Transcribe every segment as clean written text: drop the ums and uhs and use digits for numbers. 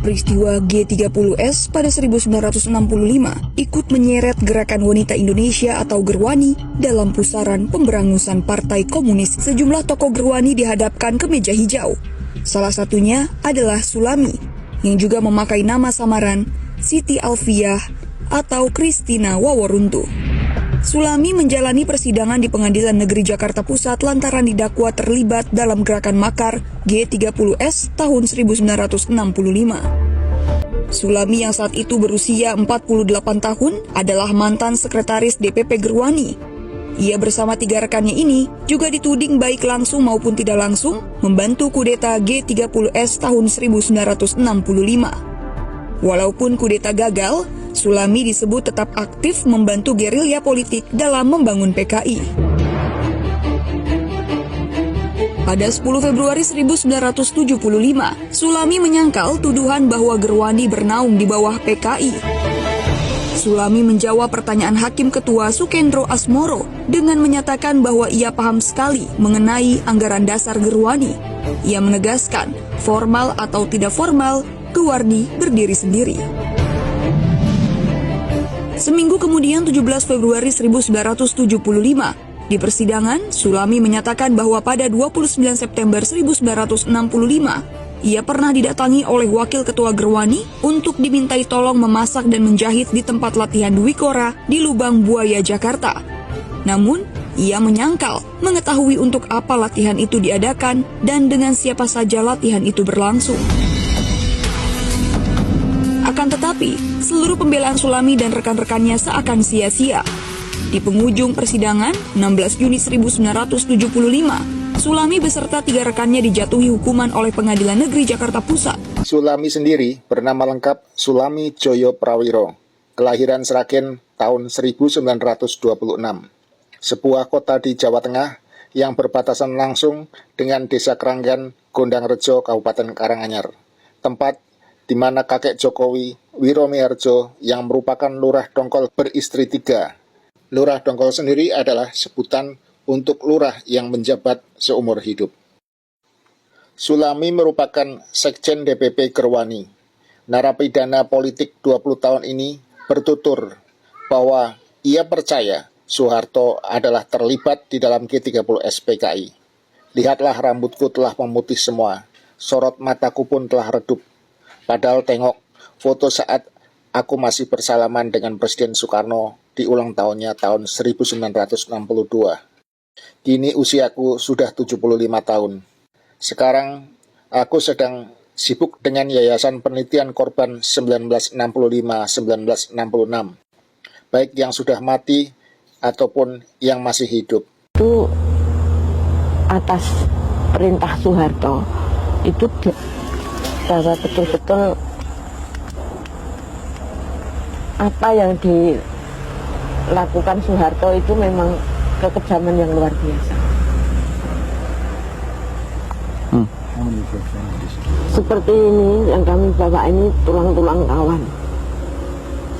peristiwa G30S pada 1965 ikut menyeret gerakan wanita Indonesia atau Gerwani dalam pusaran pemberangusan Partai Komunis. Sejumlah tokoh Gerwani dihadapkan ke meja hijau. Salah satunya adalah Sulami, yang juga memakai nama samaran Siti Alfiah atau Kristina Waworuntu. Sulami menjalani persidangan di Pengadilan Negeri Jakarta Pusat lantaran didakwa terlibat dalam gerakan makar G30S tahun 1965. Sulami yang saat itu berusia 48 tahun adalah mantan sekretaris DPP Gerwani. Ia bersama 3 rekannya ini juga dituding baik langsung maupun tidak langsung membantu kudeta G30S tahun 1965. Walaupun kudeta gagal, Sulami disebut tetap aktif membantu gerilya politik dalam membangun PKI. Pada 10 Februari 1975, Sulami menyangkal tuduhan bahwa Gerwani bernaung di bawah PKI. Sulami menjawab pertanyaan Hakim Ketua Sukendro Asmoro dengan menyatakan bahwa ia paham sekali mengenai anggaran dasar Gerwani. Ia menegaskan, formal atau tidak formal, Gerwani berdiri sendiri. Seminggu kemudian 17 Februari 1975, di persidangan, Sulami menyatakan bahwa pada 29 September 1965, ia pernah didatangi oleh Wakil Ketua Gerwani untuk dimintai tolong memasak dan menjahit di tempat latihan Dwi Kora di Lubang Buaya, Jakarta. Namun, ia menyangkal mengetahui untuk apa latihan itu diadakan dan dengan siapa saja latihan itu berlangsung. Akan tetapi, seluruh pembelaan Sulami dan rekan-rekannya seakan sia-sia. Di penghujung persidangan, 16 Juni 1975, Sulami beserta 3 rekannya dijatuhi hukuman oleh Pengadilan Negeri Jakarta Pusat. Sulami sendiri bernama lengkap Sulami Joyo Prawiro, kelahiran Sragen tahun 1926, sebuah kota di Jawa Tengah yang berbatasan langsung dengan Desa Keranggan, Gondangrejo, Kabupaten Karanganyar, tempat di mana kakek Jokowi, Wiromiharjo, yang merupakan Lurah Dongkol beristri 3. Lurah Dongkol sendiri adalah sebutan untuk lurah yang menjabat seumur hidup. Sulami merupakan sekjen DPP Gerwani. Narapidana politik 20 tahun ini bertutur bahwa ia percaya Soeharto adalah terlibat di dalam G30S PKI. Lihatlah rambutku telah memutih semua, sorot mataku pun telah redup. Padahal tengok foto saat aku masih bersalaman dengan Presiden Soekarno di ulang tahunnya tahun 1962. Kini usiaku sudah 75 tahun. Sekarang aku sedang sibuk dengan Yayasan Penelitian Korban 1965-1966, baik yang sudah mati ataupun yang masih hidup. Itu atas perintah Soeharto, itu bahwa betul-betul apa yang dilakukan Soeharto itu memang kekejaman yang luar biasa. Seperti ini yang kami bawa ini tulang-tulang kawan.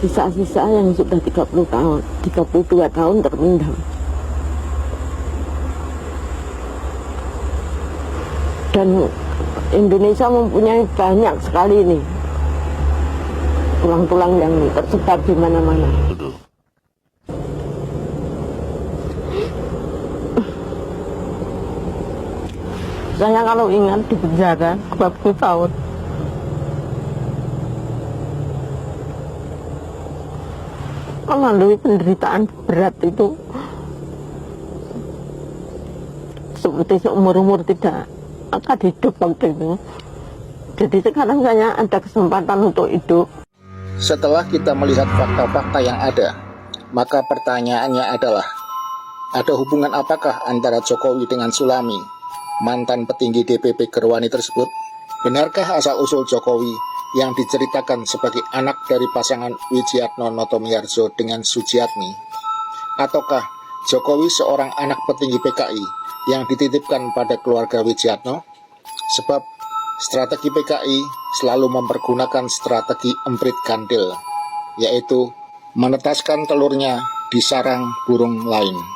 Sisa-sisa yang sudah 32 tahun terpendam. Dan Indonesia mempunyai banyak sekali ini tulang-tulang yang tersebar di mana-mana. Saya kalau ingat di penjara 40 tahun, melalui penderitaan berat itu, seperti seumur-umur tidak akan hidup waktu itu. Jadi sekarang saya ada kesempatan untuk hidup. Setelah kita melihat fakta-fakta yang ada, maka pertanyaannya adalah, ada hubungan apakah antara Jokowi dengan Sulami, mantan petinggi DPP Gerwani tersebut? Benarkah asal-usul Jokowi yang diceritakan sebagai anak dari pasangan Widjiatno Notomiharjo dengan Sujiatmi? Ataukah Jokowi seorang anak petinggi PKI yang dititipkan pada keluarga Widjiatno? Sebab strategi PKI selalu mempergunakan strategi emprit gantil, yaitu menetaskan telurnya di sarang burung lain.